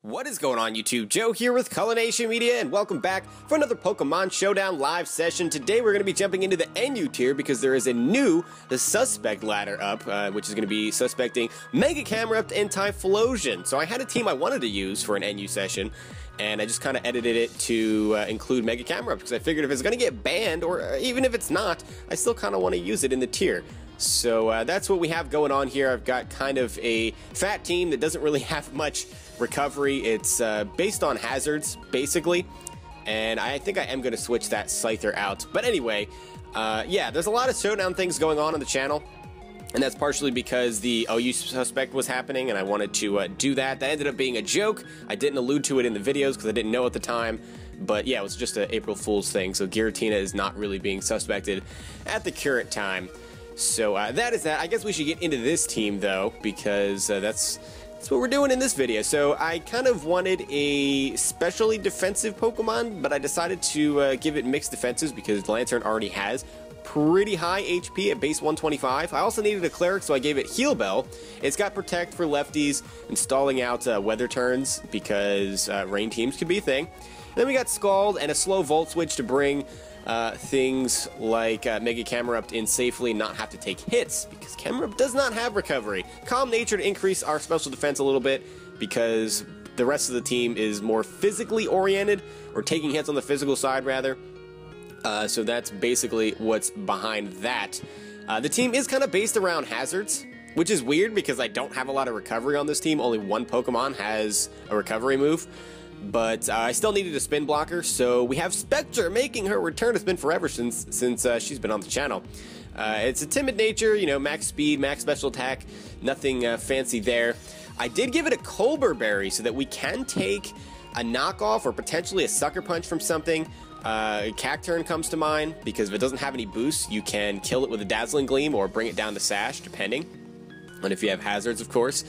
What is going on, YouTube? Joe here with Culination Media, and welcome back for another Pokemon Showdown live session. Today we're going to be jumping into the NU tier because there is a new suspect ladder up, which is going to be suspecting Mega Camerupt and Typhlosion. So I had a team I wanted to use for an NU session, and I just kind of edited it to include Mega Camerupt because I figured if it's going to get banned, or even if it's not, I still kind of want to use it in the tier. So that's what we have going on here. I've got kind of a fat team that doesn't really have much recovery. It's based on hazards, basically, and I think I am going to switch that Scyther out. But anyway, yeah, there's a lot of Showdown things going on the channel, and that's partially because the OU suspect was happening, and I wanted to do that. That ended up being a joke. I didn't allude to it in the videos because I didn't know at the time. But yeah, it was just an April Fool's thing, so Giratina is not really being suspected at the current time. So that is that. I guess we should get into this team, though, because that's what we're doing in this video. So I kind of wanted a specially defensive Pokemon, but I decided to give it mixed defenses because Lantern already has pretty high HP at base 125. I also needed a Cleric, so I gave it Heal Bell. It's got Protect for lefties and stalling out weather turns because rain teams could be a thing. And then we got Scald and a slow Volt Switch to bring things like Mega Camerupt in safely and not have to take hits, because Camerupt does not have recovery. Calm Nature to increase our special defense a little bit, because the rest of the team is more physically oriented, or taking hits on the physical side, rather. So that's basically what's behind that. The team is kind of based around hazards, which is weird because I don't have a lot of recovery on this team. Only one Pokemon has a recovery move. But I still needed a spin blocker, so we have Spectre making her return. It's been forever since she's been on the channel. It's a timid nature, you know, max speed, max special attack, nothing fancy there. I did give it a Colbur Berry so that we can take a knockoff or potentially a Sucker Punch from something. Cacturn comes to mind, because if it doesn't have any boosts, you can kill it with a Dazzling Gleam or bring it down to Sash, depending on if you have hazards, of course.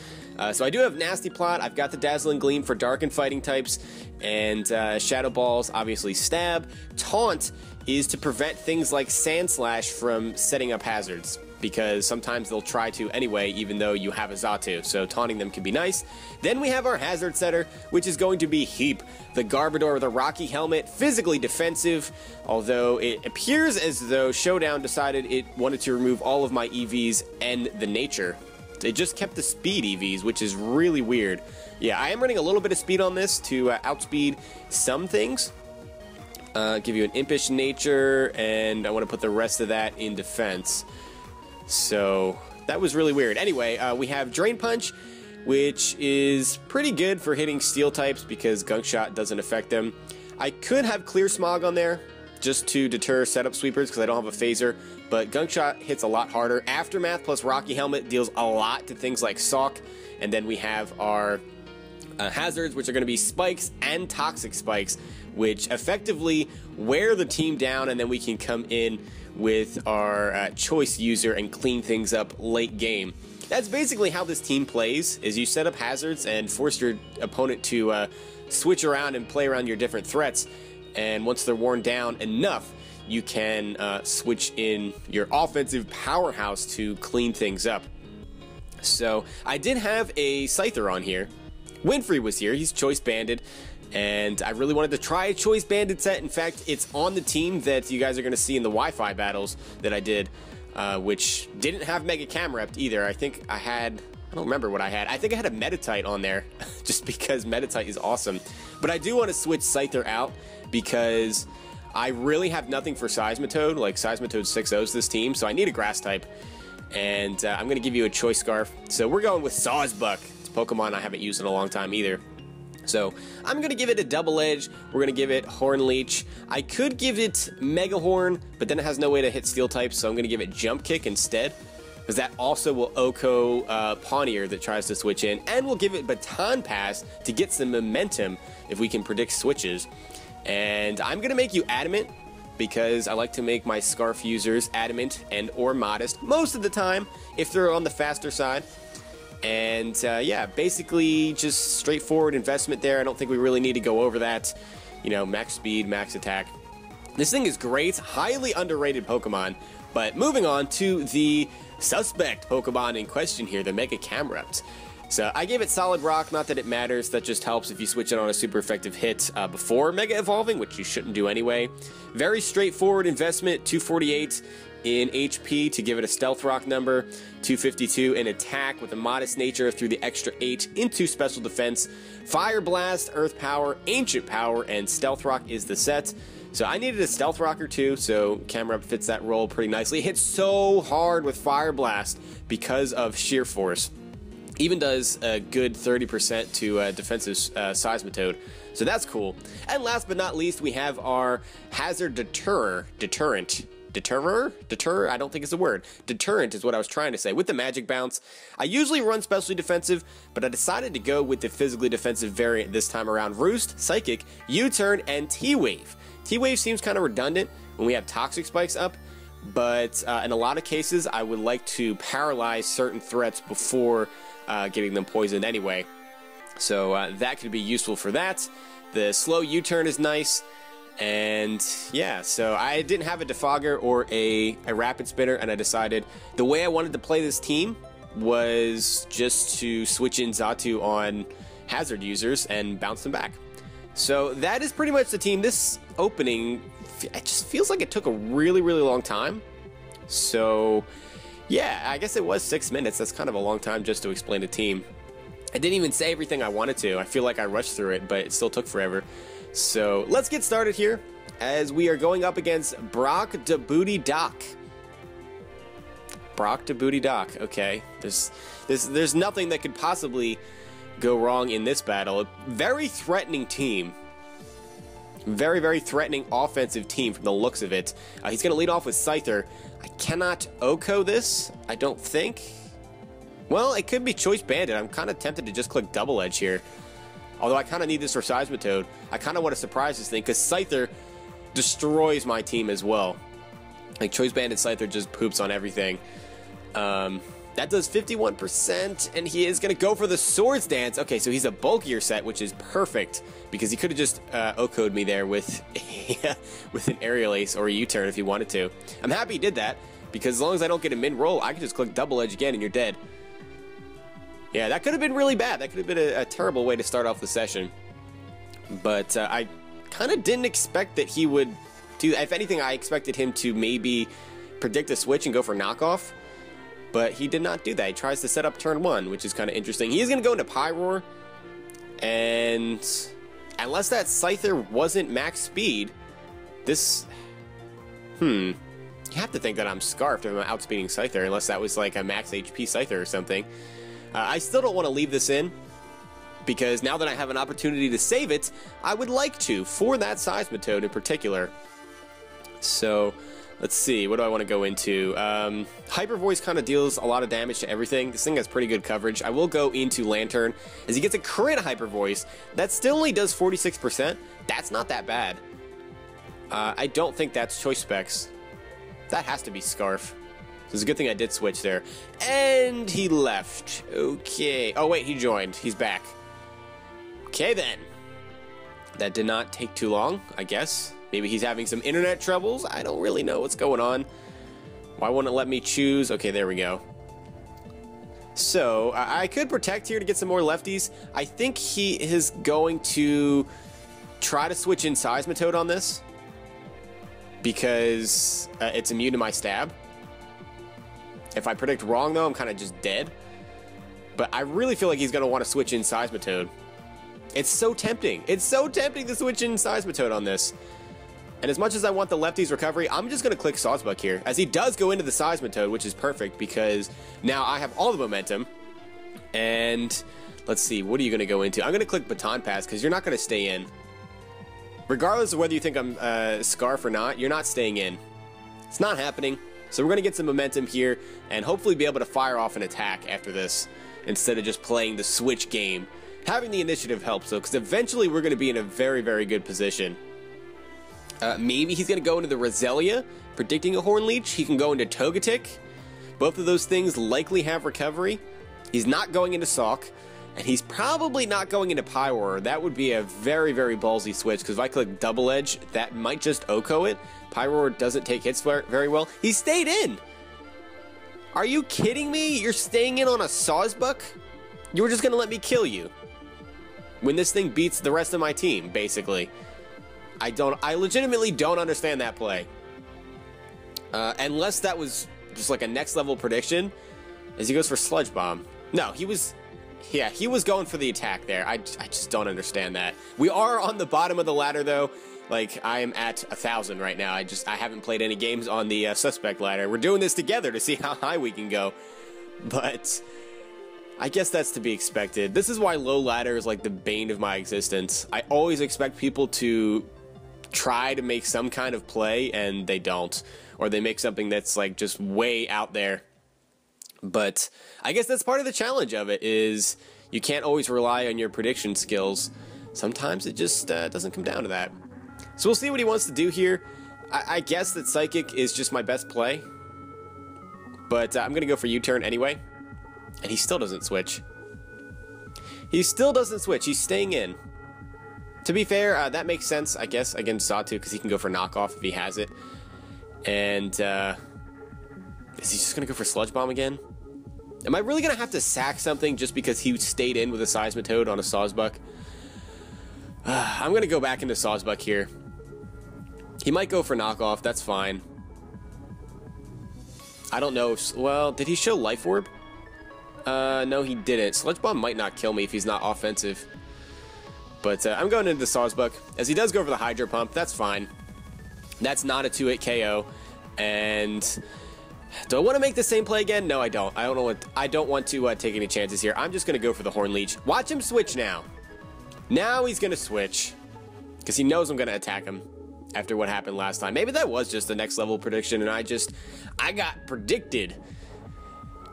So I do have Nasty Plot. I've got the Dazzling Gleam for Dark and Fighting types, and Shadow Balls, obviously Stab. Taunt is to prevent things like Sand Slash from setting up hazards, because sometimes they'll try to anyway, even though you have a Xatu, so taunting them can be nice. Then we have our Hazard Setter, which is going to be Heap, the Garbodor with a Rocky Helmet, physically defensive, although it appears as though Showdown decided it wanted to remove all of my EVs and the Nature. It just kept the speed EVs, which is really weird. Yeah, I am running a little bit of speed on this to outspeed some things. Give you an Impish Nature, and I want to put the rest of that in defense. So that was really weird. Anyway, we have Drain Punch, which is pretty good for hitting Steel types because Gunk Shot doesn't affect them. I could have Clear Smog on there just to deter setup sweepers because I don't have a phaser, but Gunk Shot hits a lot harder. Aftermath plus Rocky Helmet deals a lot to things like Sawk, and then we have our hazards, which are going to be Spikes and Toxic Spikes, which effectively wear the team down, and then we can come in with our choice user and clean things up late game. That's basically how this team plays, is you set up hazards and force your opponent to switch around and play around your different threats, and once they're worn down enough, you can switch in your offensive powerhouse to clean things up. So I did have a Scyther on here. Winfrey was here. He's choice banded, and I really wanted to try a choice banded set. In fact, it's on the team that you guys are going to see in the Wi-Fi battles that I did, which didn't have Mega Camerupt either. I think I had, I don't remember what I had. I think I had a Meditite on there just because Meditite is awesome. But I do want to switch Scyther out because I really have nothing for Seismitoad. Like, Seismitoad 6-0s this team, so I need a Grass type. And I'm going to give you a Choice Scarf. So we're going with Sawsbuck. It's a Pokemon I haven't used in a long time either. So I'm going to give it a Double Edge. We're going to give it Horn Leech. I could give it Mega Horn, but then it has no way to hit Steel types, so I'm going to give it Jump Kick instead, because that also will OHKO Pawnier that tries to switch in, and we'll give it Baton Pass to get some momentum if we can predict switches. And I'm going to make you Adamant, because I like to make my Scarf users Adamant and or Modest most of the time if they're on the faster side. And yeah, basically just straightforward investment there. I don't think we really need to go over that. You know, max speed, max attack. This thing is great, highly underrated Pokemon. But moving on to the suspect Pokemon in question here, the Mega Camerupt. So I gave it Solid Rock, not that it matters, that just helps if you switch it on a super effective hit before Mega Evolving, which you shouldn't do anyway. Very straightforward investment, 248 in HP to give it a Stealth Rock number, 252 in attack with a modest nature through the extra 8 into special defense. Fire Blast, Earth Power, Ancient Power, and Stealth Rock is the set. So I needed a Stealth Rocker too, so Camerupt fits that role pretty nicely. It hits so hard with Fire Blast because of sheer force. Even does a good 30% to defensive Seismitoad, so that's cool. And last but not least, we have our Hazard Deterrent. Deter? I don't think it's a word. Deterrent is what I was trying to say. With the Magic Bounce, I usually run specially defensive, but I decided to go with the physically defensive variant this time around. Roost, Psychic, U-Turn, and T-Wave. T-Wave seems kind of redundant when we have Toxic Spikes up, but in a lot of cases, I would like to paralyze certain threats before getting them poisoned anyway. So that could be useful for that. The slow U-turn is nice. And yeah, so I didn't have a Defogger or a Rapid Spinner, and I decided the way I wanted to play this team was just to switch in Xatu on Hazard users and bounce them back. So that is pretty much the team. This opening, it just feels like it took a really, really long time. So yeah, I guess it was 6 minutes. That's kind of a long time just to explain a team. I didn't even say everything I wanted to. I feel like I rushed through it, but it still took forever. So let's get started here as we are going up against Brock de Booty Doc. Brock de Booty Doc. Okay, there's nothing that could possibly go wrong in this battle. A very threatening team. Very, very threatening offensive team from the looks of it. He's going to lead off with Scyther. I cannot Oko this, I don't think. Well, it could be Choice Bandit. I'm kind of tempted to just click Double Edge here. Although I kind of need this for Seismitoad. I kind of want to surprise this thing because Scyther destroys my team as well. Like Choice Bandit Scyther just poops on everything. That does 51%, and he is going to go for the Swords Dance. Okay, so he's a bulkier set, which is perfect because he could have just OHKO'd me there with with an Aerial Ace or a U-turn if he wanted to. I'm happy he did that because as long as I don't get a mid-roll, I can just click Double Edge again and you're dead. Yeah, that could have been really bad. That could have been a terrible way to start off the session. But I kind of didn't expect that he would do... If anything, I expected him to maybe predict a switch and go for knockoff. But he did not do that. He tries to set up turn 1, which is kind of interesting. He is going to go into Pyroar. And unless that Scyther wasn't max speed, this... You have to think that I'm Scarfed if I'm outspeeding Scyther, unless that was like a max HP Scyther or something. I still don't want to leave this in, because now that I have an opportunity to save it, I would like to, for that Seismitoad in particular. So, let's see, what do I want to go into? Hyper Voice kind of deals a lot of damage to everything. This thing has pretty good coverage. I will go into Lantern, as he gets a crit Hyper Voice. That still only does 46%. That's not that bad. I don't think that's Choice Specs. That has to be Scarf. It's a good thing I did switch there. And he left. Okay. Oh, wait, he joined. He's back. Okay, then. That did not take too long, I guess. Maybe he's having some internet troubles. I don't really know what's going on. Why won't it let me choose? Okay, there we go. So, I could protect here to get some more lefties. I think he is going to try to switch in Seismitoad on this, because it's immune to my stab. If I predict wrong, though, I'm kind of just dead. But I really feel like he's going to want to switch in Seismitoad. It's so tempting. It's so tempting to switch in Seismitoad on this. And as much as I want the lefty's recovery, I'm just going to click Sawsbuck here, as he does go into the Seismitoad, which is perfect, because now I have all the momentum. And let's see, what are you going to go into? I'm going to click Baton Pass, because you're not going to stay in. Regardless of whether you think I'm Scarf or not, you're not staying in. It's not happening. So we're going to get some momentum here and hopefully be able to fire off an attack after this instead of just playing the switch game. Having the initiative helps, though, because eventually we're going to be in a very, very good position. Maybe he's going to go into the Roselia, predicting a Horn Leech. He can go into Togetic. Both of those things likely have recovery. He's not going into Sawk, and he's probably not going into Pyroar. That would be a very, very ballsy switch, because if I click Double Edge, that might just OHKO it. Pyroar doesn't take hits very well. He stayed in! Are you kidding me? You're staying in on a Sawsbuck? You were just going to let me kill you. When this thing beats the rest of my team, basically. I legitimately don't understand that play. Unless that was just like a next level prediction, as he goes for Sludge Bomb. No, he was going for the attack there. I just don't understand that. We are on the bottom of the ladder though. Like, I am at 1,000 right now. I haven't played any games on the suspect ladder. We're doing this together to see how high we can go. But I guess that's to be expected. This is why low ladder is like the bane of my existence. I always expect people to try to make some kind of play and they don't, or they make something that's like just way out there. But I guess that's part of the challenge of it, is you can't always rely on your prediction skills. Sometimes it just doesn't come down to that. So we'll see what he wants to do here. I guess that Psychic is just my best play, but I'm gonna go for U-turn anyway. And he still doesn't switch. He still doesn't switch. He's staying in. To be fair, that makes sense, I guess, against Sawtooth, because he can go for knockoff if he has it. And, is he just going to go for Sludge Bomb again? Am I really going to have to sack something just because he stayed in with a Seismitoad on a Sawsbuck? I'm going to go back into Sawsbuck here. He might go for knockoff, that's fine. I don't know if... Well, did he show Life Orb? No, he didn't. Sludge Bomb might not kill me if he's not offensive. But I'm going into the Sawsbuck. As he does go for the Hydro Pump, that's fine. That's not a 2-hit KO. And do I want to make the same play again? No, I don't. I don't want to take any chances here. I'm just going to go for the Horn Leech. Watch him switch now. Now he's going to switch, because he knows I'm going to attack him after what happened last time. Maybe that was just the next level prediction, and I got predicted.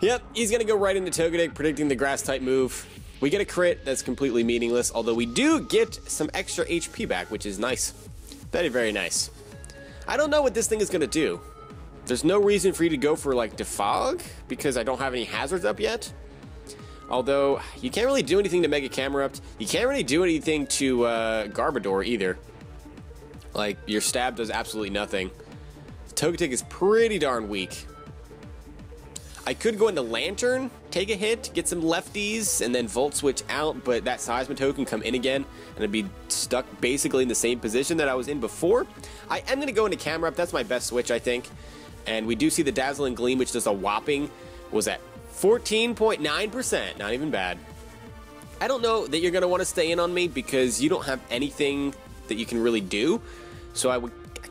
Yep, he's going to go right into Togetic, predicting the Grass-type move. We get a crit that's completely meaningless, although we do get some extra HP back, which is nice. Very, very nice. I don't know what this thing is going to do. There's no reason for you to go for, like, Defog, because I don't have any hazards up yet. Although, you can't really do anything to Mega Camerupt. You can't really do anything to Garbodor either. Like, your stab does absolutely nothing. Togetic is pretty darn weak. I could go into Lantern, take a hit, get some lefties, and then Volt Switch out, but that Seismitoad can come in again, and I'd be stuck basically in the same position that I was in before. I am going to go into Camerupt. That's my best switch, I think. And we do see the Dazzling Gleam, which does a whopping, was at 14.9%. Not even bad. I don't know that you're going to want to stay in on me, because you don't have anything that you can really do. So I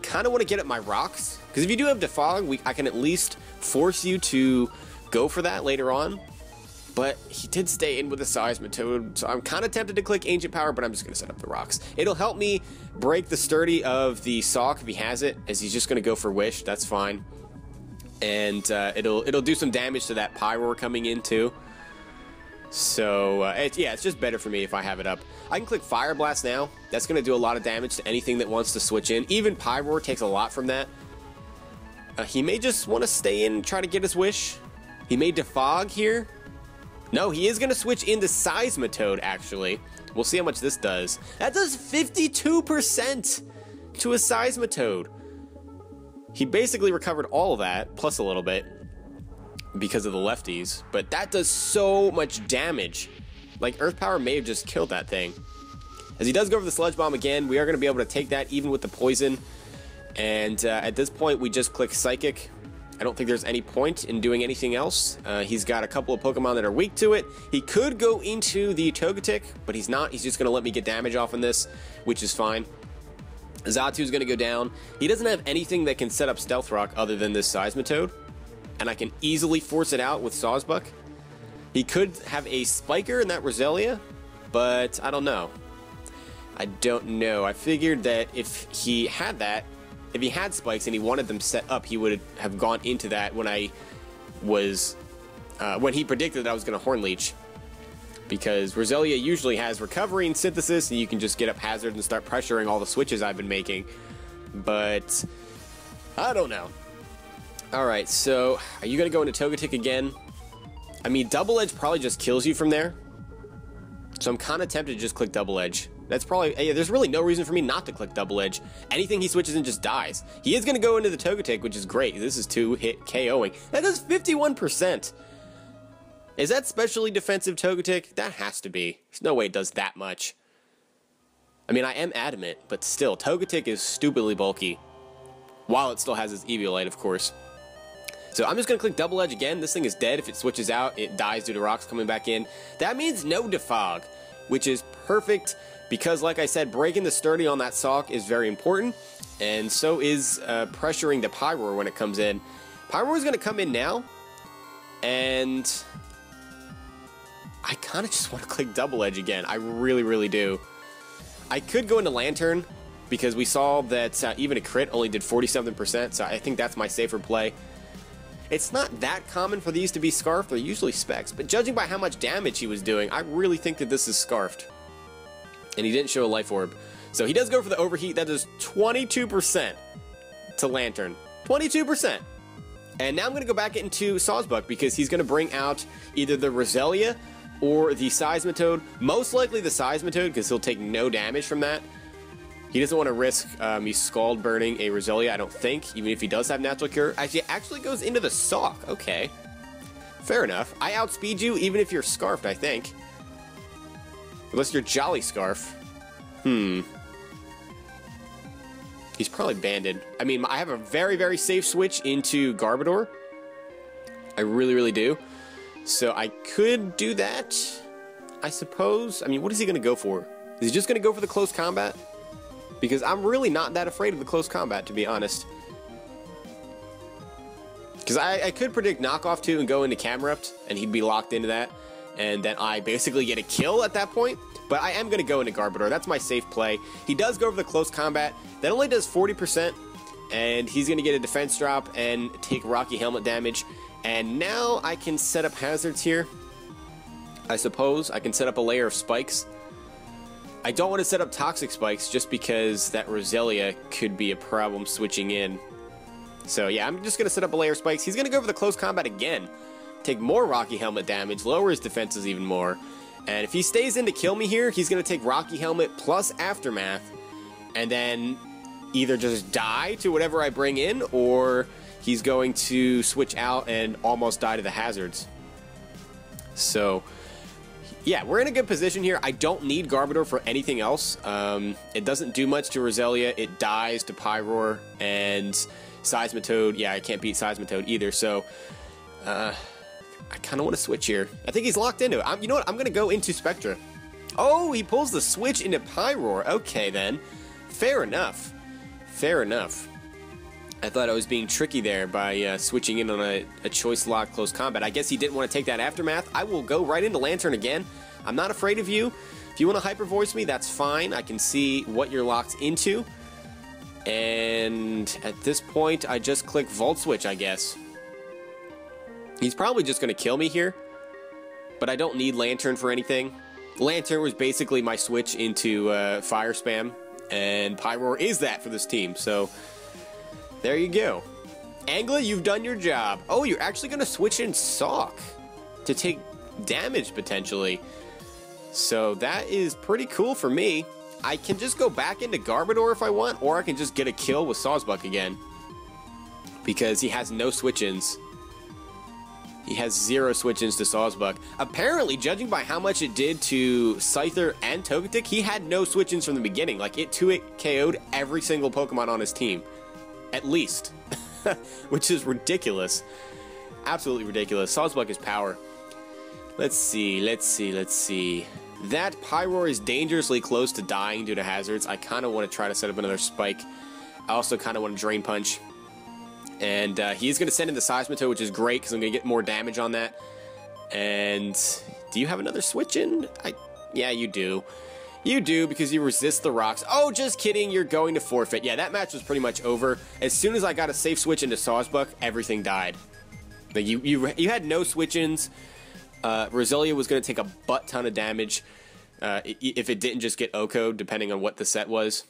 kind of want to get at my rocks, because if you do have Defog, I can at least force you to go for that later on. But he did stay in with a Seismitoad, so I'm kind of tempted to click Ancient Power, but I'm just going to set up the rocks. It'll help me break the sturdy of the Sawk if he has it, as he's just going to go for Wish. That's fine. And it'll do some damage to that Pyroar coming in too. So yeah, it's just better for me if I have it up. I can click Fire Blast now. That's going to do a lot of damage to anything that wants to switch in. Even Pyroar takes a lot from that. He may just want to stay in and try to get his wish. He may Defog here. No, he is going to switch into Seismitoad, actually. We'll see how much this does. That does 52% to a Seismitoad. He basically recovered all of that, plus a little bit, because of the lefties. But that does so much damage. Like, Earth Power may have just killed that thing. As he does go for the Sludge Bomb again, we are going to be able to take that even with the poison. And at this point, we just click Psychic. I don't think there's any point in doing anything else. He's got a couple of Pokemon that are weak to it. He could go into the Togetic, but he's not. He's just going to let me get damage off on this, which is fine. Xatu's going to go down. He doesn't have anything that can set up Stealth Rock other than this Seismitoad, and I can easily force it out with Sawsbuck. He could have a Spiker in that Roselia, but I don't know. I don't know. I figured that if he had that, if he had spikes and he wanted them set up, he would have gone into that when when he predicted that I was going to Horn Leech. Because Roselia usually has Recovery and Synthesis, and you can just get up Hazard and start pressuring all the switches I've been making. But I don't know. Alright, so are you going to go into Togetic again? I mean, Double Edge probably just kills you from there. So I'm kind of tempted to just click Double Edge. That's probably... Yeah, there's really no reason for me not to click Double Edge. Anything he switches in just dies. He is going to go into the Togetic, which is great. This is 2-hit KOing. That does 51%. Is that specially defensive Togetic? That has to be. There's no way it does that much. I mean, I am adamant, but still, Togetic is stupidly bulky. While it still has its Eviolite, of course. So I'm just going to click Double Edge again. This thing is dead. If it switches out, it dies due to rocks coming back in. That means no Defog, which is perfect because, like I said, breaking the sturdy on that Sawk is very important. And so is pressuring the Pyroar when it comes in. Pyroar is going to come in now. And I kind of just want to click Double Edge again. I really, really do. I could go into Lantern because we saw that even a crit only did 47%, so I think that's my safer play. It's not that common for these to be Scarfed, they're usually Specs, but judging by how much damage he was doing, I really think that this is Scarfed. And he didn't show a Life Orb. So he does go for the Overheat, that is 22% to Lantern. 22%! And now I'm going to go back into Sawsbuck because he's going to bring out either the Roselia or the Seismitoad. Most likely the Seismitoad because he'll take no damage from that. He doesn't want to risk me Scald burning a Roselia, I don't think, even if he does have Natural Cure. Actually goes into the Sawk. Okay. Fair enough. I outspeed you even if you're Scarfed, I think. Unless you're Jolly Scarf. He's probably banded. I mean, I have a very, very safe switch into Garbodor. I really, really do. So I could do that, I suppose. I mean, what is he going to go for? Is he just going to go for the close combat? Because I'm really not that afraid of the close combat, to be honest. Because I could predict Knockoff 2 and go into Camerupt, and he'd be locked into that. And then I basically get a kill at that point. But I am going to go into Garbodor. That's my safe play. He does go for the close combat. That only does 40%. And he's going to get a defense drop and take Rocky Helmet damage. And now I can set up hazards here. I suppose I can set up a layer of spikes. I don't want to set up toxic spikes just because that Roselia could be a problem switching in. So yeah, I'm just going to set up a layer of spikes. He's going to go for the close combat again. Take more Rocky Helmet damage, lower his defenses even more. And if he stays in to kill me here, he's going to take Rocky Helmet plus Aftermath. And then either just die to whatever I bring in, or he's going to switch out and almost die to the hazards. So yeah, we're in a good position here. I don't need Garbodor for anything else. It doesn't do much to Roselia. It dies to Pyroar and Seismitoad. Yeah, I can't beat Seismitoad either, so I kind of want to switch here. I think he's locked into it. You know what? I'm going to go into Spectra. Oh, he pulls the switch into Pyroar. Okay, then. Fair enough. Fair enough. I thought I was being tricky there by switching in on a choice lock close combat. I guess he didn't want to take that Aftermath. I will go right into Lantern again. I'm not afraid of you. If you want to Hyper Voice me, that's fine. I can see what you're locked into. And at this point, I just click Volt Switch, I guess. He's probably just going to kill me here. But I don't need Lantern for anything. Lantern was basically my switch into Fire Spam. And Pyroar is that for this team, so there you go. Angla, you've done your job. Oh, you're actually going to switch in Sawk to take damage, potentially. So that is pretty cool for me. I can just go back into Garbodor if I want, or I can just get a kill with Sawsbuck again. Because he has no switch-ins. He has 0 switch-ins to Sawsbuck. Apparently, judging by how much it did to Scyther and Togetic, he had no switch-ins from the beginning. Like, it 2-hit KO'd every single Pokemon on his team. At least. Which is ridiculous. Absolutely ridiculous. Sawsbuck is power. Let's see. That Pyroar is dangerously close to dying due to hazards. I kind of want to try to set up another Spike. I also kind of want to Drain Punch. And he's going to send in the Seismitoad, which is great because I'm going to get more damage on that. And do you have another switch in? Yeah, you do. You do because you resist the rocks. Oh, just kidding. You're going to forfeit. Yeah, that match was pretty much over. As soon as I got a safe switch into Sawsbuck, everything died. Like you had no switch-ins. Roselia was going to take a butt ton of damage if it didn't just get OHKO'd, depending on what the set was.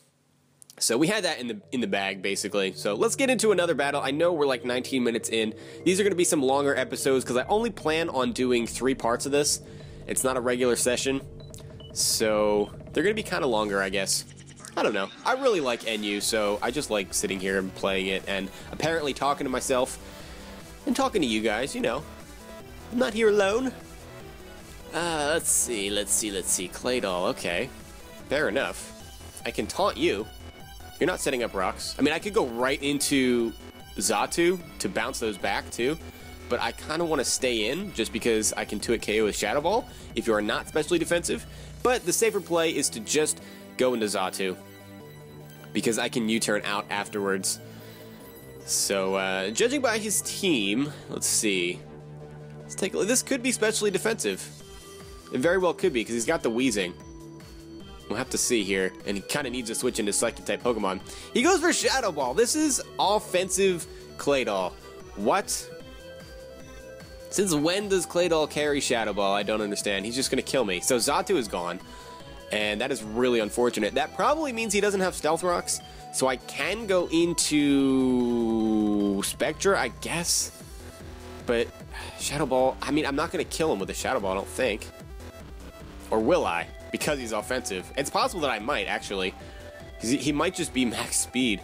So we had that in the bag, basically. So let's get into another battle. I know we're like 19 minutes in. These are going to be some longer episodes because I only plan on doing 3 parts of this. It's not a regular session. So they're going to be kind of longer, I guess. I don't know. I really like NU, so I just like sitting here and playing it and apparently talking to myself and talking to you guys, you know. I'm not here alone. Let's see. Claydol, okay. Fair enough. I can taunt you. You're not setting up rocks. I mean, I could go right into Xatu to bounce those back too, but I kind of want to stay in just because I can 2-hit KO with Shadow Ball if you are not specially defensive. But the safer play is to just go into Xatu because I can U-turn out afterwards. So, judging by his team, let's see. Let's take a look. This could be specially defensive. It very well could be because he's got the Wheezing. We'll have to see here, and he kind of needs to switch into Psychic-type Pokemon. He goes for Shadow Ball. This is offensive Claydol. What? Since when does Claydol carry Shadow Ball? I don't understand. He's just going to kill me. So Xatu is gone, and that is really unfortunate. That probably means he doesn't have Stealth Rocks, so I can go into Spectra, I guess. But Shadow Ball, I mean, I'm not going to kill him with a Shadow Ball, I don't think. Or will I? Because he's offensive. It's possible that I might, actually. He might just be max speed.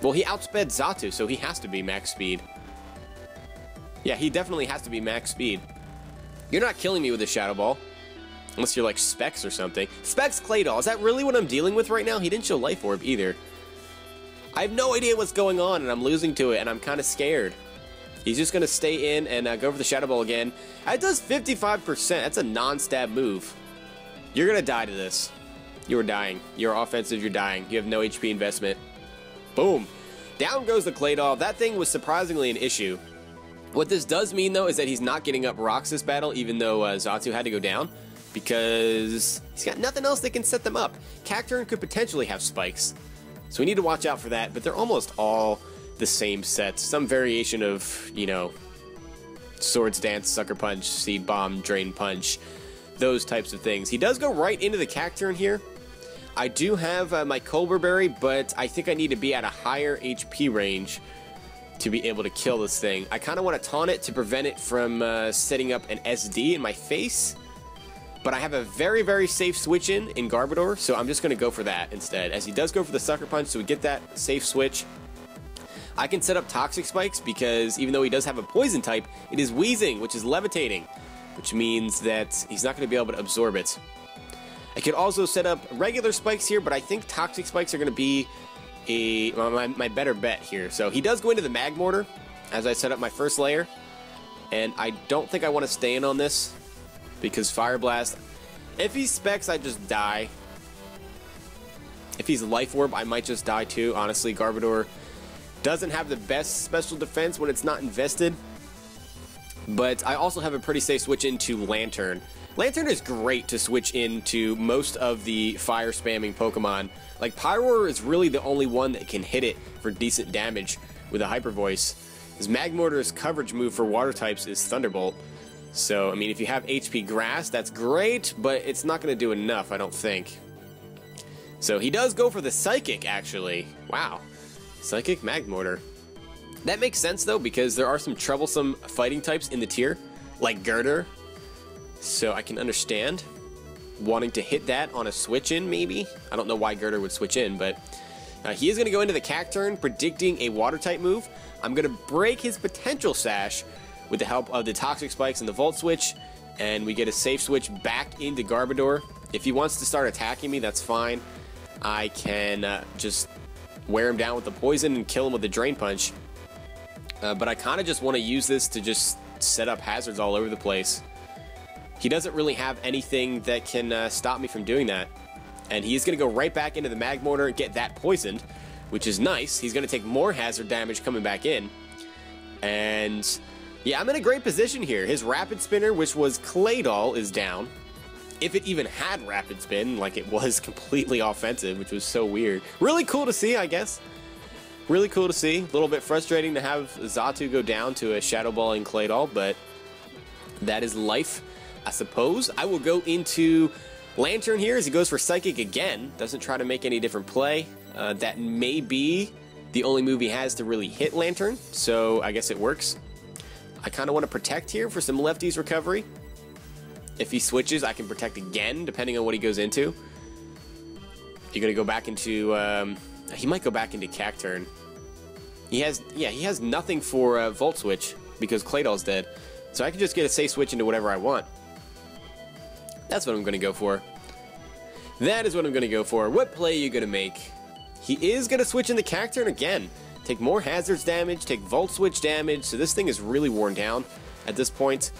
Well, he outsped Xatu, so he has to be max speed. Yeah, he definitely has to be max speed. You're not killing me with a Shadow Ball. Unless you're like Specs or something. Specs Claydol, is that really what I'm dealing with right now? He didn't show Life Orb either. I have no idea what's going on, and I'm losing to it, and I'm kind of scared. He's just going to stay in and go for the Shadow Ball again. That does 55%. That's a non-stab move. You're going to die to this. You are dying. You're offensive, you're dying. You have no HP investment. Boom. Down goes the Claydol. That thing was surprisingly an issue. What this does mean, though, is that he's not getting up rocks this battle, even though Xatu had to go down, because he's got nothing else that can set them up. Cacturne could potentially have spikes, so we need to watch out for that, but they're almost all the same sets. Some variation of, you know, Swords Dance, Sucker Punch, Seed Bomb, Drain Punch, those types of things. He does go right into the Cacturne here. I do have my Colbur Berry, but I think I need to be at a higher HP range to be able to kill this thing. I kind of want to taunt it to prevent it from setting up an SD in my face, but I have a very, very safe switch in Garbodor, so I'm just going to go for that instead, as he does go for the Sucker Punch, so we get that safe switch. I can set up Toxic Spikes because even though he does have a Poison type, it is Wheezing, which is Levitating, which means that he's not going to be able to absorb it. I could also set up regular spikes here, but I think Toxic Spikes are going to be my better bet here. So he does go into the Magmortar as I set up my first layer, and I don't think I want to stay in on this because Fire Blast, if he Specs, I just die. If he's Life Orb, I might just die too. Honestly, Garbodor doesn't have the best special defense when it's not invested, but I also have a pretty safe switch into Lantern. Lantern is great to switch into most of the fire spamming Pokemon. Like Pyroar is really the only one that can hit it for decent damage with a Hyper Voice. His Magmortar's coverage move for water types is Thunderbolt. So, I mean, if you have HP Grass, that's great, but it's not going to do enough, I don't think. So he does go for the Psychic, actually. Wow. Psychic Magmortar. That makes sense, though, because there are some troublesome fighting types in the tier, like Girder. So I can understand wanting to hit that on a switch-in, maybe. I don't know why Girder would switch in, but he is going to go into the Cacturne, predicting a Water-type move. I'm going to break his potential Sash with the help of the Toxic Spikes and the Volt Switch, and we get a safe switch back into Garbodor. If he wants to start attacking me, that's fine. I can just wear him down with the Poison and kill him with the Drain Punch. But I kind of just want to use this to just set up hazards all over the place. He doesn't really have anything that can stop me from doing that. And he's going to go right back into the Magmortar and get that poisoned, which is nice. He's going to take more hazard damage coming back in. And yeah, I'm in a great position here. His Rapid Spinner, which was Claydol, is down. If it even had Rapid Spin, like it was completely offensive, which was so weird. Really cool to see, I guess. Really cool to see. A little bit frustrating to have Xatu go down to a Shadow Ball and Claydol, but that is life, I suppose. I will go into Lantern here as he goes for Psychic again. Doesn't try to make any different play. That may be the only move he has to really hit Lantern, so I guess it works. I kind of want to protect here for some Lefty's recovery. If he switches, I can protect again, depending on what he goes into. You're going to go back into... he might go back into Cacturne. He has nothing for Volt Switch because Claydol's dead. So I can just get a safe switch into whatever I want. That's what I'm going to go for. That is what I'm going to go for. What play are you going to make? He is going to switch in the Cacturne again. Take more hazards damage, take Volt Switch damage, so this thing is really worn down at this point.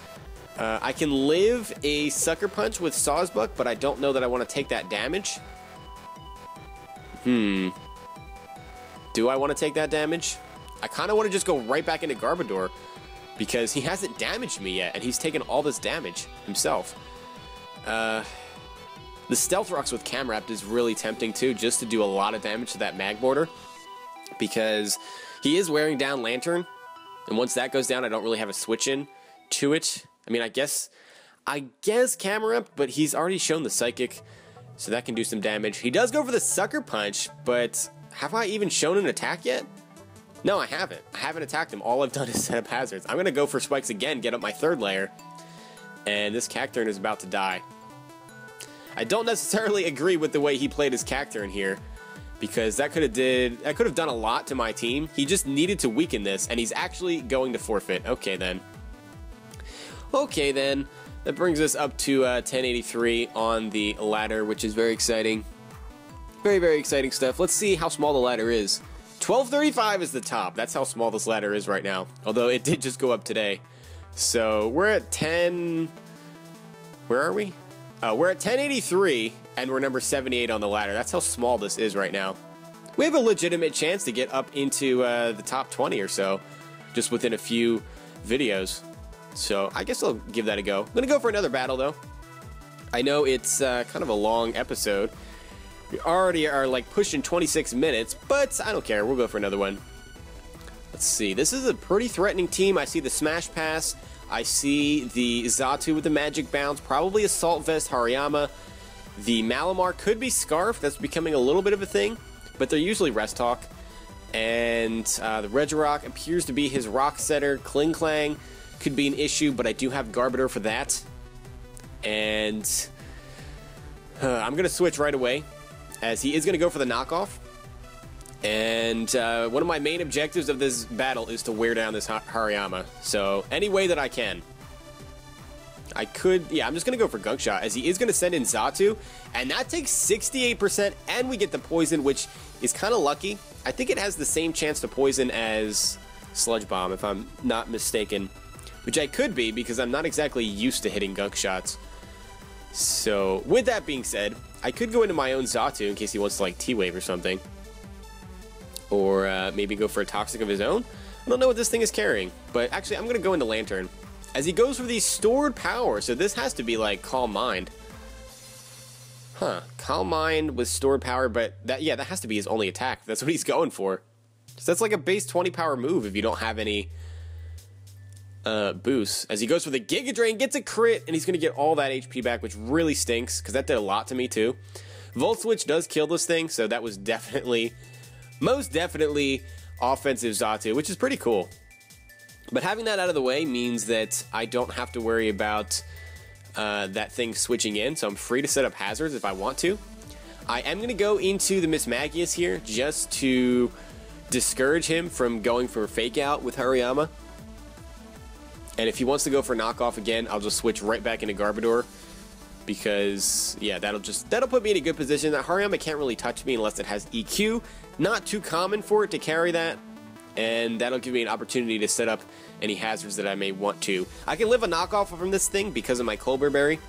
I can live a Sucker Punch with Sawsbuck, but I don't know that I want to take that damage. Do I want to take that damage? I kind of want to just go right back into Garbodor, because he hasn't damaged me yet, and he's taken all this damage himself. The Stealth Rocks with Camerupt is really tempting too, just to do a lot of damage to that Mag Border, because he is wearing down Lantern, and once that goes down, I don't really have a switch in to it. I mean, I guess Camerupt, but he's already shown the Psychic, so that can do some damage. He does go for the Sucker Punch, but have I even shown an attack yet? No, I haven't. I haven't attacked him. All I've done is set up hazards. I'm going to go for Spikes again, get up my third layer, and this Cacturne is about to die. I don't necessarily agree with the way he played his Cacturne here, because that could have done a lot to my team. He just needed to weaken this, and he's actually going to forfeit. Okay, then. Okay, then. That brings us up to 1083 on the ladder, which is very exciting. Very, very exciting stuff. Let's see how small the ladder is. 1235 is the top. That's how small this ladder is right now. Although it did just go up today. So we're at 10... Where are we? We're at 1083, and we're number 78 on the ladder. That's how small this is right now. We have a legitimate chance to get up into the top 20 or so, just within a few videos. So I guess I'll give that a go. I'm going to go for another battle, though. I know it's kind of a long episode. We already are like pushing 26 minutes, but I don't care. We'll go for another one. Let's see. This is a pretty threatening team. I see the Smash Pass. I see the Xatu with the Magic Bounce. Probably Assault Vest Hariyama. The Malamar could be Scarf. That's becoming a little bit of a thing, but they're usually Rest Talk. And the Regirock appears to be his Rock Setter. Kling Clang could be an issue, but I do have Garbodor for that. And I'm going to switch right away, as he is going to go for the knockoff. And one of my main objectives of this battle is to wear down this Hariyama. So any way that I can. I could, yeah, I'm just going to go for Gunk Shot, as he is going to send in Xatu. And that takes 68%, and we get the poison, which is kind of lucky. I think it has the same chance to poison as Sludge Bomb, if I'm not mistaken. Which I could be, because I'm not exactly used to hitting Gunk Shots. So, with that being said, I could go into my own Xatu in case he wants to, like, T-Wave or something. Or maybe go for a Toxic of his own. I don't know what this thing is carrying, but actually I'm going to go into Lantern. As he goes for the Stored Power, so this has to be, like, Calm Mind. Huh, Calm Mind with Stored Power, but that has to be his only attack. That's what he's going for. So that's like a base 20 power move if you don't have any boosts. As he goes for the Giga Drain, gets a crit, and he's going to get all that HP back, which really stinks, because that did a lot to me too. Volt Switch does kill this thing, so that was definitely, most definitely, offensive Xatu, which is pretty cool. But having that out of the way means that I don't have to worry about that thing switching in, so I'm free to set up hazards if I want to. I am going to go into the Mismagius here just to discourage him from going for a Fake Out with Hariyama. And if he wants to go for knockoff again, I'll just switch right back into Garbodor, because yeah, that'll put me in a good position. That Hariyama can't really touch me unless it has EQ. Not too common for it to carry that, and that'll give me an opportunity to set up any hazards that I may want to. I can live a knockoff from this thing because of my Colbur Berry,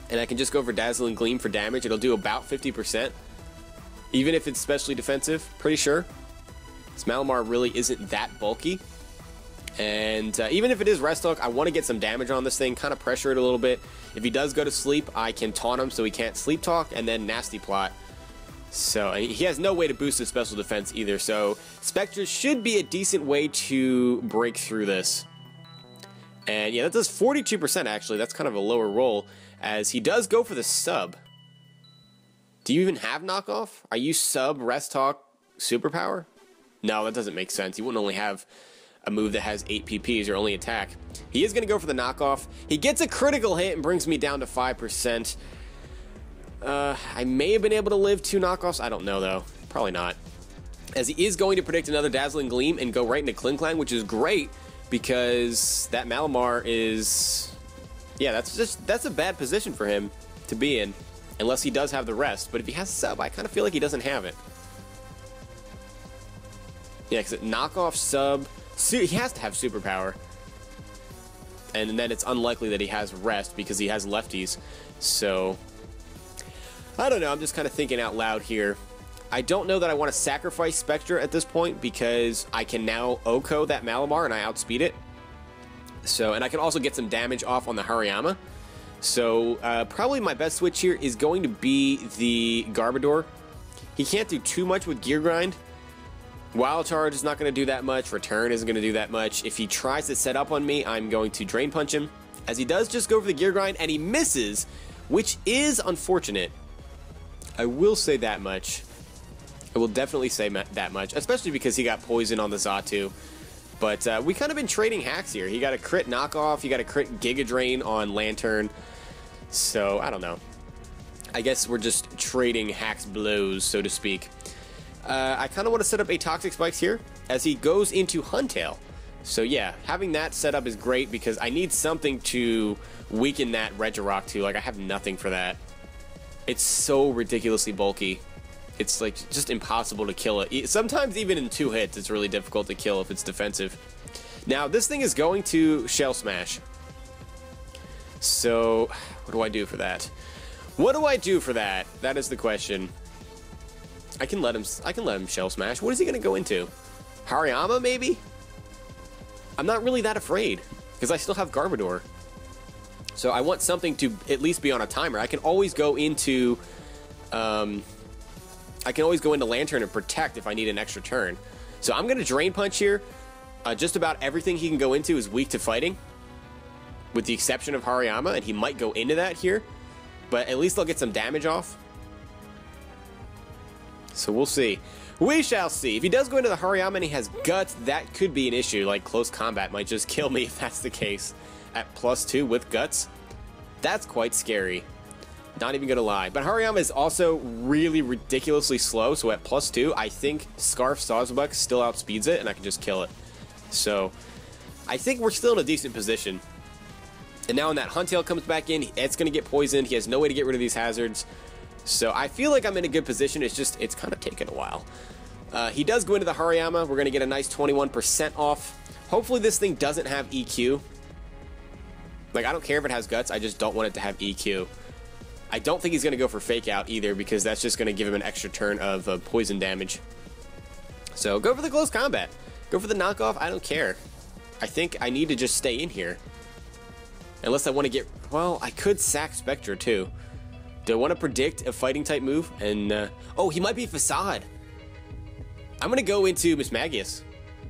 and I can just go for Dazzling Gleam for damage. It'll do about 50%, even if it's specially defensive, pretty sure. This Malamar really isn't that bulky. And even if it is Rest Talk, I want to get some damage on this thing, kind of pressure it a little bit. If he does go to sleep, I can taunt him so he can't Sleep Talk, and then Nasty Plot. So he has no way to boost his special defense either, so Spectre should be a decent way to break through this. And yeah, that does 42% actually. That's kind of a lower roll, as he does go for the sub. Do you even have knockoff? Are you sub Rest Talk Superpower? No, that doesn't make sense. You wouldn't only have a move that has 8 PPs, your only attack. He is going to go for the knockoff. He gets a critical hit and brings me down to 5%. I may have been able to live 2 knockoffs. I don't know, though. Probably not. As he is going to predict another Dazzling Gleam and go right into Kling Clang, which is great, because that Malamar is... Yeah, that's a bad position for him to be in, unless he does have the rest. But if he has a sub, I kind of feel like he doesn't have it. Yeah, because knockoff sub, he has to have superpower. And then it's unlikely that he has rest because he has lefties. So, I don't know, I'm just kind of thinking out loud here. I don't know that I want to sacrifice Spectra at this point because I can now OHKO that Malamar and I outspeed it. So, and I can also get some damage off on the Hariyama. So, probably my best switch here is going to be the Garbodor. He can't do too much with Gear Grind. Wild Charge is not going to do that much. Return isn't going to do that much. If he tries to set up on me, I'm going to Drain Punch him. As he does just go for the Gear Grind, and he misses, which is unfortunate. I will say that much. I will definitely say that much, especially because he got Poison on the Xatu. But we kind of been trading hacks here. He got a crit knockoff, he got a crit Giga Drain on Lantern. So, I don't know. I guess we're just trading hacks blows, so to speak. I kind of want to set up a Toxic Spikes here as he goes into Huntail. So yeah, having that set up is great because I need something to weaken that Regirock to. Like, I have nothing for that. It's so ridiculously bulky. It's like just impossible to kill it. Sometimes even in 2 hits, it's really difficult to kill if it's defensive. Now, this thing is going to Shell Smash. So, what do I do for that? What do I do for that? That is the question. I can let him Shell Smash. What is he going to go into? Hariyama, maybe? I'm not really that afraid, because I still have Garbodor. So I want something to at least be on a timer. I can always go into... Lantern and Protect if I need an extra turn. So I'm going to Drain Punch here. Just about everything he can go into is weak to fighting, with the exception of Hariyama, and he might go into that here. But at least I'll get some damage off. So we'll see. We shall see. If he does go into the Hariyama and he has Guts, that could be an issue. Like, Close Combat might just kill me if that's the case. At +2 with Guts, that's quite scary. Not even gonna lie. But Hariyama is also really ridiculously slow, so at +2, I think Scarf Sawsbuck still outspeeds it, and I can just kill it. So, I think we're still in a decent position. And now when that Huntail comes back in, it's gonna get poisoned. He has no way to get rid of these hazards. So I feel like I'm in a good position. It's just, it's kind of taken a while. He does go into the Hariyama. We're going to get a nice 21% off. Hopefully this thing doesn't have EQ. Like, I don't care if it has Guts. I just don't want it to have EQ. I don't think he's going to go for Fake Out either, because that's just going to give him an extra turn of poison damage. So go for the Close Combat. Go for the knockoff. I don't care. I think I need to just stay in here. Unless I want to get... Well, I could sack Spectra too. Do I want to predict a fighting type move? And, oh, he might be Facade. I'm going to go into Mismagius.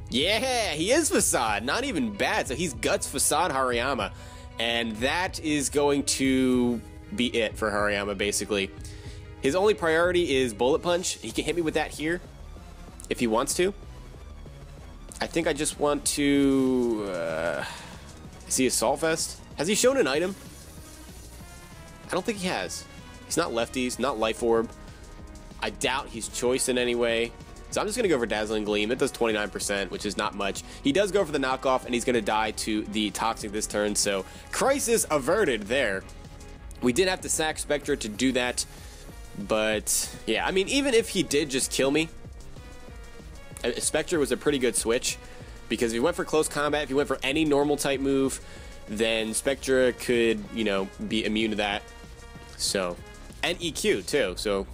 Yeah, he is Facade. Not even bad. So he's Guts, Facade, Hariyama. And that is going to be it for Hariyama, basically. His only priority is Bullet Punch. He can hit me with that here if he wants to. I think I just want to... is he Assault Vest? Has he shown an item? I don't think he has. He's not Lefties, not Life Orb. I doubt he's Choice in any way. So I'm just going to go for Dazzling Gleam. It does 29%, which is not much. He does go for the knockoff, and he's going to die to the Toxic this turn. So crisis averted there. We did have to sack Spectra to do that. But, yeah, I mean, even if he did just kill me, Spectra was a pretty good switch. Because if he went for Close Combat, if he went for any normal type move, then Spectra could, you know, be immune to that. So, and EQ too, so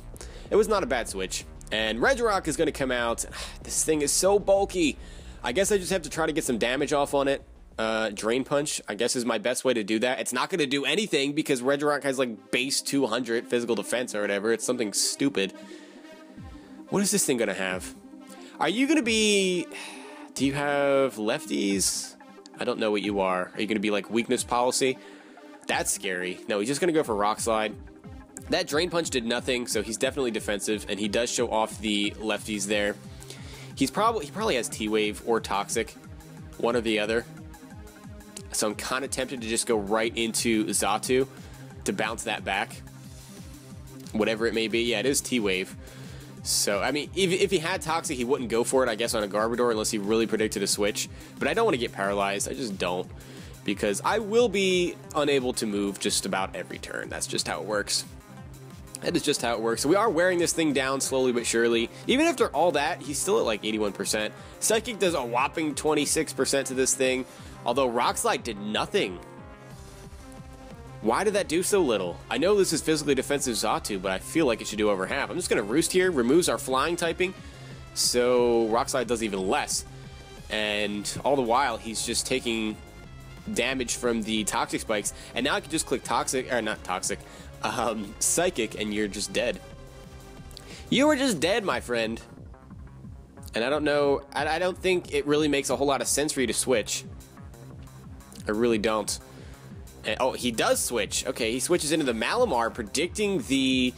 it was not a bad switch. And Regirock is going to come out. This thing is so bulky. I guess I just have to try to get some damage off on it. Drain Punch, I guess, is my best way to do that. It's not going to do anything because Regirock has like base 200 physical defense or whatever. It's something stupid. What is this thing going to have? Are you going to be... Do you have lefties? I don't know what you are. Are you going to be like Weakness Policy? That's scary. No, he's just going to go for Rock Slide. That Drain Punch did nothing, so he's definitely defensive, and he does show off the lefties there. He probably has T-Wave or Toxic, one or the other. So I'm kind of tempted to just go right into Xatu to bounce that back. Whatever it may be. Yeah, it is T-Wave. So, I mean, if he had Toxic, he wouldn't go for it, I guess, on a Garbodor unless he really predicted a switch. But I don't want to get paralyzed. I just don't. because I will be unable to move just about every turn. That's just how it works. That is just how it works. So we are wearing this thing down slowly but surely. Even after all that, he's still at like 81%. Psychic does a whopping 26% to this thing, although Rock Slide did nothing. Why did that do so little? I know this is physically defensive Xatu, but I feel like it should do over half. I'm just going to Roost here, removes our flying typing, so Rock Slide does even less. And all the while, he's just taking damage from the Toxic Spikes, and now I can just click Toxic, or not Toxic, Psychic, and you're just dead. You are just dead, my friend. And I don't know, I don't think it really makes a whole lot of sense for you to switch. I really don't. And, oh, he does switch. Okay, he switches into the Malamar, predicting the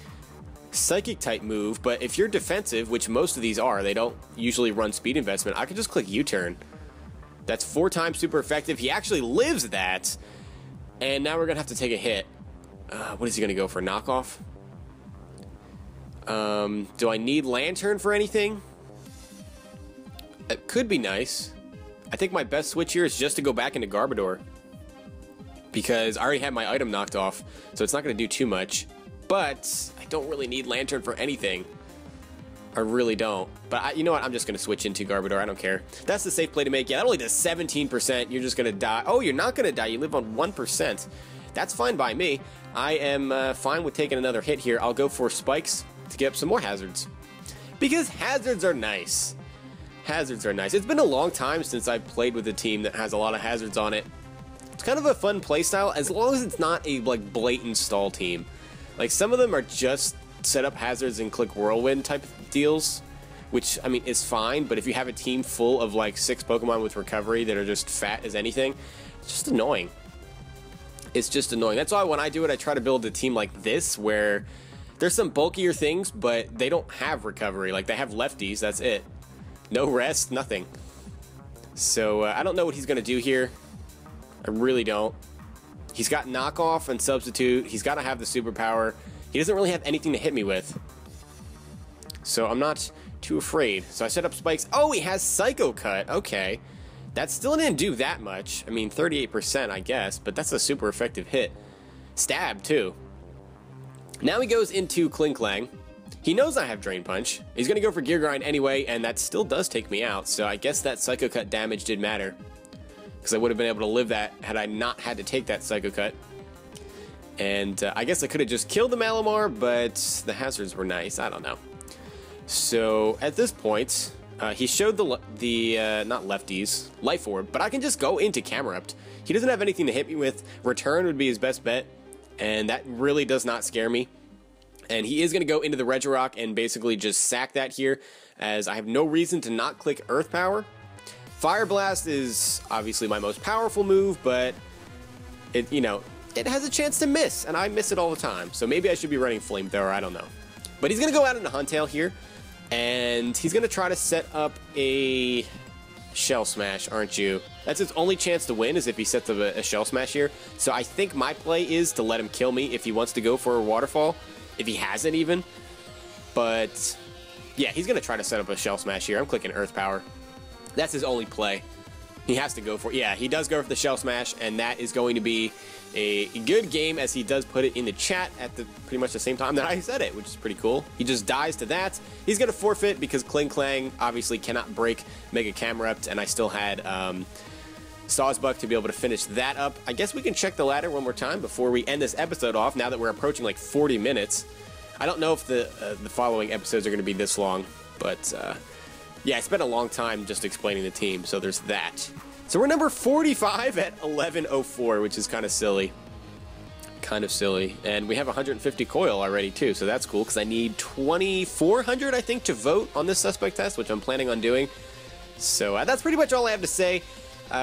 Psychic type move, but if you're defensive, which most of these are, they don't usually run speed investment, I could just click U-turn. That's 4 times super effective. He actually lives that, and now we're gonna have to take a hit. What is he gonna go for? Knockoff? Do I need Lantern for anything? It could be nice. I think my best switch here is just to go back into Garbodor, because I already had my item knocked off, so it's not gonna do too much. But I don't really need Lantern for anything. I really don't. But you know what? I'm just going to switch into Garbodor. I don't care. That's the safe play to make. Yeah, that only does 17%. You're just going to die. Oh, you're not going to die. You live on 1%. That's fine by me. I am fine with taking another hit here. I'll go for Spikes to get up some more hazards. Because hazards are nice. Hazards are nice. It's been a long time since I've played with a team that has a lot of hazards on it. It's kind of a fun playstyle as long as it's not a like blatant stall team. Like some of them are just set up hazards and click Whirlwind type deals, which, I mean, is fine, but if you have a team full of like 6 Pokemon with recovery that are just fat as anything, it's just annoying. It's just annoying. That's why when I do it, I try to build a team like this, where there's some bulkier things, but they don't have recovery. Like, they have lefties, that's it. No rest, nothing. So, I don't know what he's going to do here. I really don't. He's got knockoff and substitute. He's got to have the superpower. He doesn't really have anything to hit me with. So I'm not too afraid. So I set up spikes. Oh, he has Psycho Cut. Okay. That still didn't do that much. I mean, 38%, I guess, but that's a super effective hit. Stab, too. Now he goes into Klinklang. He knows I have Drain Punch. He's going to go for Gear Grind anyway, and that still does take me out, so I guess that Psycho Cut damage did matter. Because I would have been able to live that had I not had to take that Psycho Cut. And I guess I could have just killed the Malamar, but the hazards were nice. I don't know. So at this point, he showed the not lefties, Life Orb, but I can just go into Camerupt. He doesn't have anything to hit me with. Return would be his best bet, and that really does not scare me. And he is going to go into the Regirock and basically just sack that here, as I have no reason to not click Earth Power. Fire Blast is obviously my most powerful move, but it, you know, it has a chance to miss, and I miss it all the time. So maybe I should be running Flamethrower, I don't know. But he's going to go out into Huntail here, and he's going to try to set up a Shell Smash, aren't you? That's his only chance to win, is if he sets up a Shell Smash here. So I think my play is to let him kill me if he wants to go for a Waterfall, if he hasn't even. But yeah, he's going to try to set up a Shell Smash here. I'm clicking Earth Power. That's his only play. He has to go for it. Yeah, he does go for the Shell Smash, and that is going to be a good game, as he does put it in the chat at pretty much the same time that I said it, which is pretty cool. He just dies to that. He's going to forfeit because Klinklang obviously cannot break Mega Camerupt, and I still had Sawsbuck to be able to finish that up. I guess we can check the ladder one more time before we end this episode off, now that we're approaching like 40 minutes. I don't know if the following episodes are going to be this long, but yeah, I spent a long time just explaining the team, so there's that. So we're number 45 at 1104, which is kind of silly. Kind of silly. And we have 150 coil already, too, so that's cool, because I need 2,400, I think, to vote on this suspect test, which I'm planning on doing. So that's pretty much all I have to say.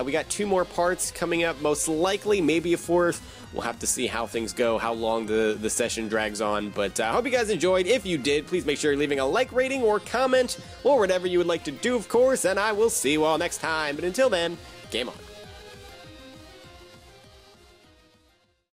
We got 2 more parts coming up, most likely, maybe a 4th. We'll have to see how things go, how long the session drags on. But I hope you guys enjoyed. If you did, please make sure you're leaving a like rating or comment, or whatever you would like to do, of course, and I will see you all next time. But until then, game on.